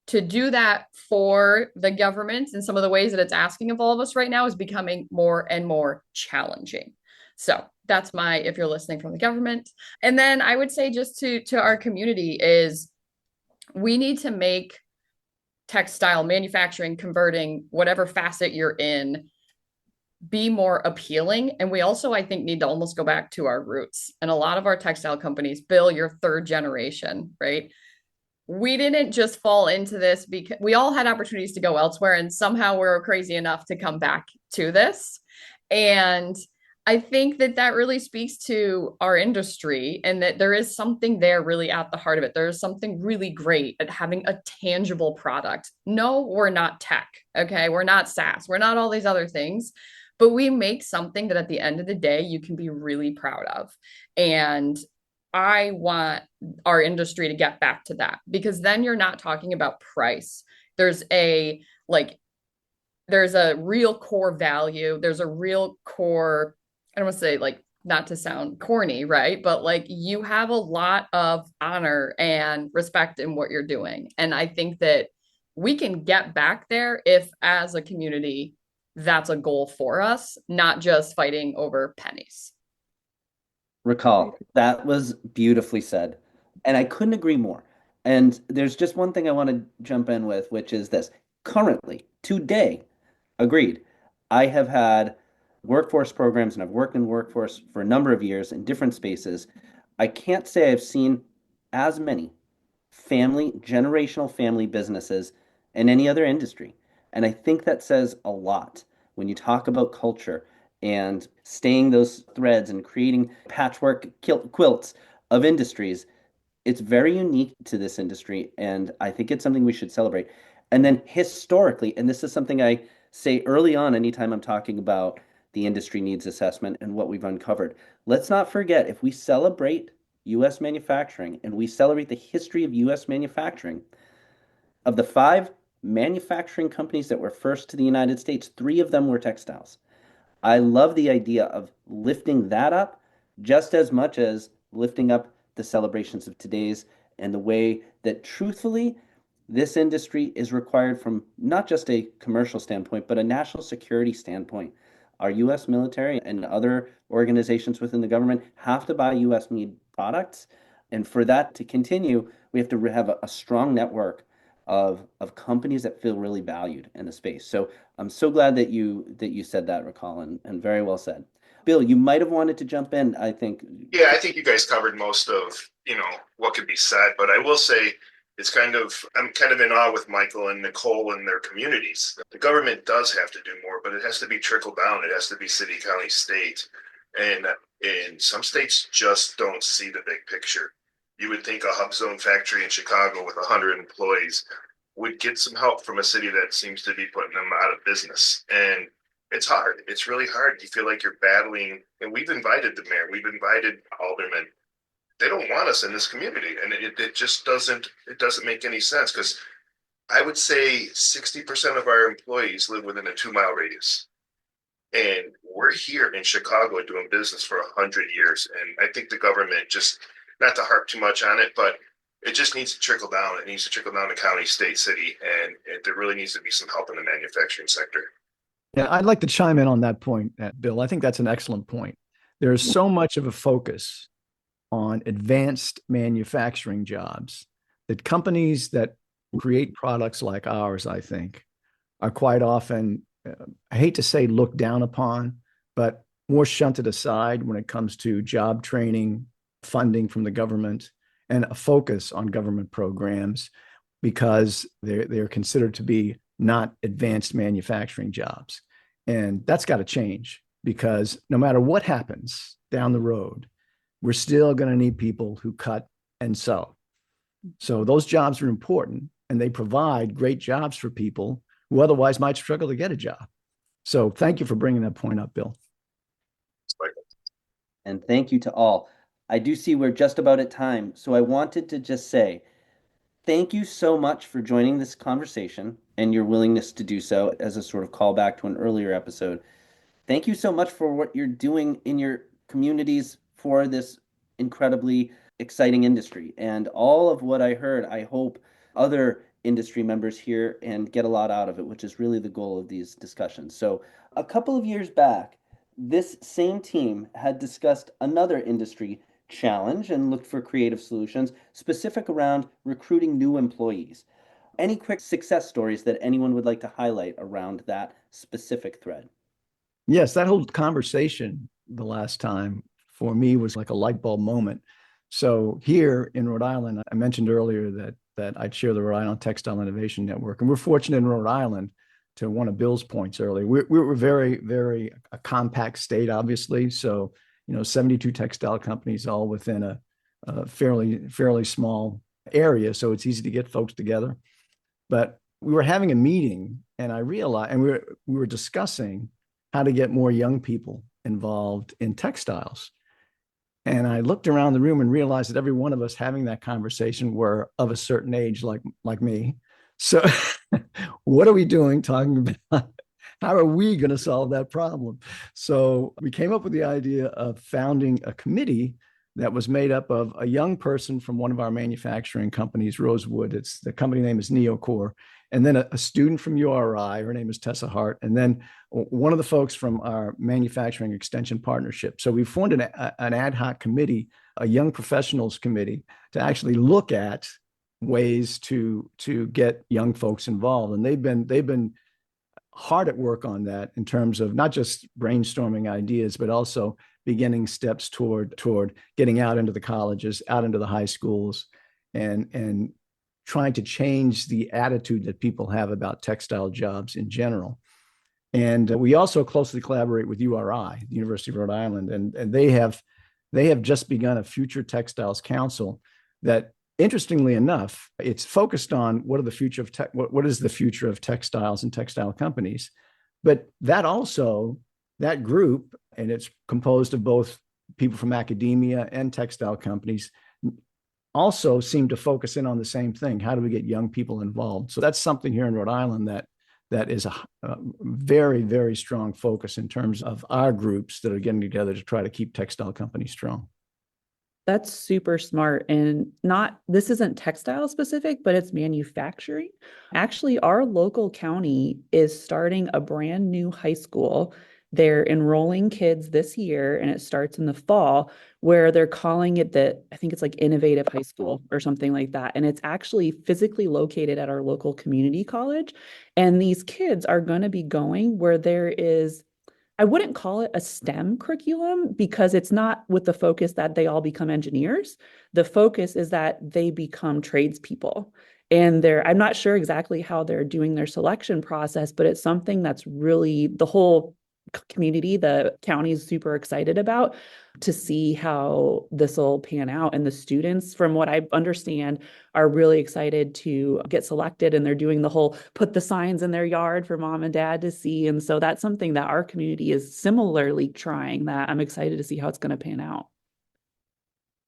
to do that for the government in some of the ways that it's asking of all of us right now is becoming more and more challenging. So that's if you're listening from the government. And then I would say just to our community is we need to make textile manufacturing, converting, whatever facet you're in, be more appealing. And we also, I think, need to almost go back to our roots. And a lot of our textile companies, Bill, you're third generation, right? We didn't just fall into this because we all had opportunities to go elsewhere, and somehow we're crazy enough to come back to this. And I think that really speaks to our industry, and that there is something there really at the heart of it. There's something really great at having a tangible product. No, we're not tech. Okay. We're not SaaS. We're not all these other things, but we make something that at the end of the day, you can be really proud of. And I want our industry to get back to that, because then you're not talking about price. There's a like there's a real core value. There's a real core, I don't want to say like, not to sound corny, right? But like you have a lot of honor and respect in what you're doing. And I think that we can get back there if, as a community, that's a goal for us, not just fighting over pennies. Recall, that was beautifully said. And I couldn't agree more. And there's just one thing I want to jump in with, which is this. Currently, today, agreed, I have had workforce programs and I've worked in workforce for a number of years in different spaces. I can't say I've seen as many generational family businesses in any other industry. And I think that says a lot when you talk about culture and staying those threads and creating patchwork quilts of industries. It's very unique to this industry, and I think it's something we should celebrate. And then historically, and this is something I say early on anytime I'm talking about the industry needs assessment and what we've uncovered, let's not forget, if we celebrate US manufacturing and we celebrate the history of US manufacturing, of the 5 manufacturing companies that were first to the United States, 3 of them were textiles. I love the idea of lifting that up just as much as lifting up the celebrations of today's, and the way that truthfully this industry is required from not just a commercial standpoint, but a national security standpoint. Our US military and other organizations within the government have to buy US made products. And for that to continue, we have to have a strong network of companies that feel really valued in the space. So I'm so glad that you said that, Recall, and very well said. Bill, you might have wanted to jump in, I think. Yeah, I think you guys covered most of, what could be said, but I will say I'm kind of in awe with Michael and Nicole and their communities. The government does have to do more, but it has to be trickle down. It has to be city, county, state. And some states just don't see the big picture. You would think a hub zone factory in Chicago with 100 employees would get some help from a city that seems to be putting them out of business. And it's hard. It's really hard. You feel like you're battling, and we've invited the mayor, we've invited aldermen. They don't want us in this community, and it just doesn't make any sense, because I would say 60% of our employees live within a 2-mile radius, and we're here in Chicago doing business for 100 years. And I think the government, just not to harp too much on it, but it just needs to trickle down. It needs to trickle down to county, state, city, and there really needs to be some help in the manufacturing sector. Yeah, I'd like to chime in on that point, Bill. I think that's an excellent point. There is so much of a focus on advanced manufacturing jobs that companies that create products like ours, I think, are quite often, I hate to say looked down upon, but more shunted aside when it comes to job training, funding from the government, and a focus on government programs, because they're considered to be not advanced manufacturing jobs. And that's got to change, because no matter what happens down the road, we're still going to need people who cut and sew. So those jobs are important, and they provide great jobs for people who otherwise might struggle to get a job. So thank you for bringing that point up, Bill. And thank you to all. I do see we're just about at time, so I wanted to just say thank you so much for joining this conversation and your willingness to do so as a sort of callback to an earlier episode. Thank you so much for what you're doing in your communities for this incredibly exciting industry. And all of what I heard, I hope other industry members hear and get a lot out of it, which is really the goal of these discussions. So a couple of years back, this same team had discussed another industry challenge and looked for creative solutions specific around recruiting new employees. Any quick success stories that anyone would like to highlight around that specific thread? Yes, that whole conversation the last time for me was like a light bulb moment. So here in Rhode Island, I mentioned earlier that I chair the Rhode Island Textile Innovation Network, and we're fortunate in Rhode Island, to one of Bill's points earlier. We were very, very a compact state, obviously. So 72 textile companies all within a fairly small area, so it's easy to get folks together. But we were having a meeting, and I realized, and we were discussing how to get more young people involved in textiles. And I looked around the room and realized that every one of us having that conversation were of a certain age, like me. So what are we doing talking about how are we going to solve that problem? So we came up with the idea of founding a committee that was made up of a young person from one of our manufacturing companies, Rosewood. It's the company name is Neocore. And then a student from URI, her name is Tessa Hart. And then one of the folks from our manufacturing extension partnership. So we formed an ad hoc committee, a young professionals committee, to actually look at ways to get young folks involved. And they've been hard at work on that in terms of not just brainstorming ideas, but also beginning steps toward getting out into the colleges, out into the high schools, and trying to change the attitude that people have about textile jobs in general. And we also closely collaborate with URI, the University of Rhode Island, and they have just begun a Future Textiles Council that, interestingly enough, it's focused on what is the future of textiles and textile companies. But that group, and it's composed of both people from academia and textile companies, also seem to focus in on the same thing. How do we get young people involved? So that's something here in Rhode Island that is a very, very strong focus in terms of our groups that are getting together to try to keep textile companies strong. That's super smart. And this isn't textile specific, but it's manufacturing. Actually, our local county is starting a brand new high school. They're enrolling kids this year, and it starts in the fall, where they're calling it I think it's like Innovative High School or something like that. And it's actually physically located at our local community college. And these kids are going to be going where there is, I wouldn't call it a STEM curriculum because it's not with the focus that they all become engineers. The focus is that they become tradespeople. And I'm not sure exactly how they're doing their selection process, but it's something that's really the whole community, the county is super excited about to see how this will pan out. And the students, from what I understand, are really excited to get selected, and they're doing the whole put the signs in their yard for mom and dad to see. And so that's something that our community is similarly trying, that I'm excited to see how it's going to pan out.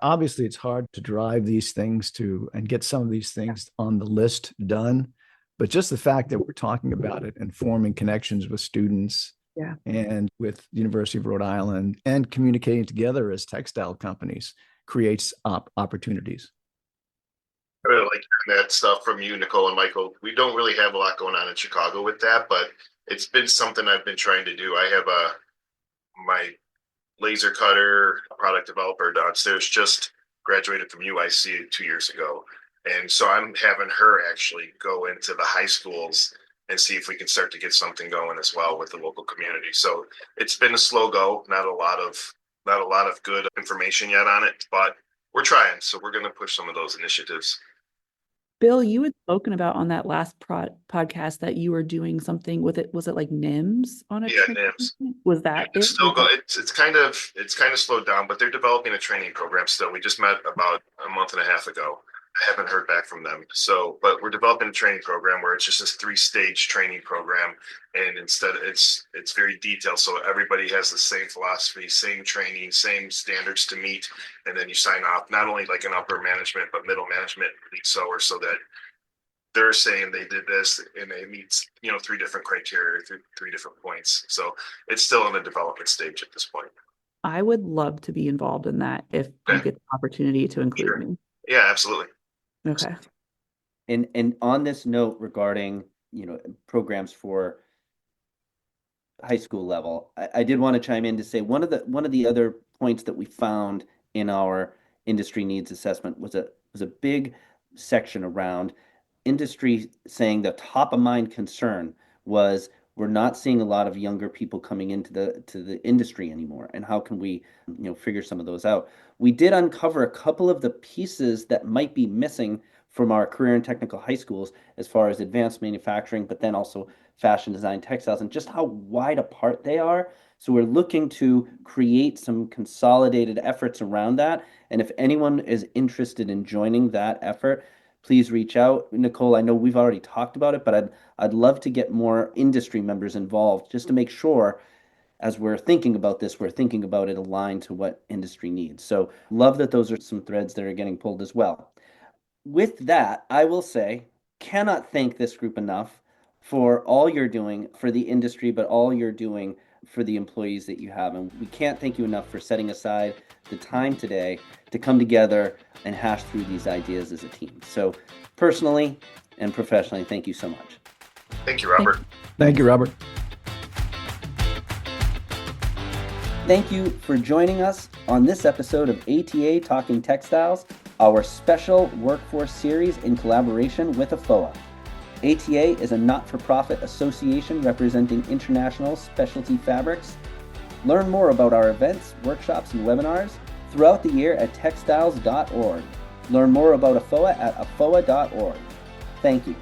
Obviously, it's hard to drive these things and get some of these things on the list done. But just the fact that we're talking about it and forming connections with students and with the University of Rhode Island and communicating together as textile companies creates opportunities. I really like hearing that stuff from you, Nicole and Michael. We don't really have a lot going on in Chicago with that, but it's been something I've been trying to do. I have my laser cutter product developer downstairs just graduated from UIC 2 years ago. And so I'm having her actually go into the high schools and see if we can start to get something going as well with the local community. So it's been a slow go, not a lot of good information yet on it, but we're trying. So we're going to push some of those initiatives. Bill, you had spoken about on that last podcast that you were doing something with it. Was it like NIMS on a Yeah, NIMS. Was that it's still go? It's kind of slowed down, but they're developing a training program still. We just met about a month and a half ago. I haven't heard back from them. So, but we're developing a training program where it's just this 3-stage training program, and instead it's very detailed. So everybody has the same philosophy, same training, same standards to meet, and then you sign off not only like an upper management but middle management lead sewer, so that they're saying they did this and it meets 3 different criteria, 3 different points. So it's still in the development stage at this point. I would love to be involved in that if you get the opportunity to include me. Yeah, absolutely. Okay. And on this note regarding, programs for high school level, I did want to chime in to say one of the other points that we found in our industry needs assessment was a big section around industry saying the top of mind concern was we're not seeing a lot of younger people coming into the industry anymore, and how can we figure some of those out. We did uncover a couple of the pieces that might be missing from our career and technical high schools as far as advanced manufacturing, but then also fashion design, textiles, and just how wide apart they are. So we're looking to create some consolidated efforts around that. And if anyone is interested in joining that effort, please reach out. Nicole, I know we've already talked about it, but I'd love to get more industry members involved just to make sure as we're thinking about this, we're thinking about it aligned to what industry needs. So love that those are some threads that are getting pulled as well. With that, I will say, cannot thank this group enough for all you're doing for the industry, but all you're doing for the employees that you have. And we can't thank you enough for setting aside the time today to come together and hash through these ideas as a team. So personally and professionally, thank you so much. Thank you, Robert. Thank you, Robert. Thank you for joining us on this episode of ATA Talking Textiles, our special workforce series in collaboration with AFFOA. ATA is a not-for-profit association representing international specialty fabrics. Learn more about our events, workshops, and webinars throughout the year at textiles.org. Learn more about AFFOA at affoa.org. Thank you.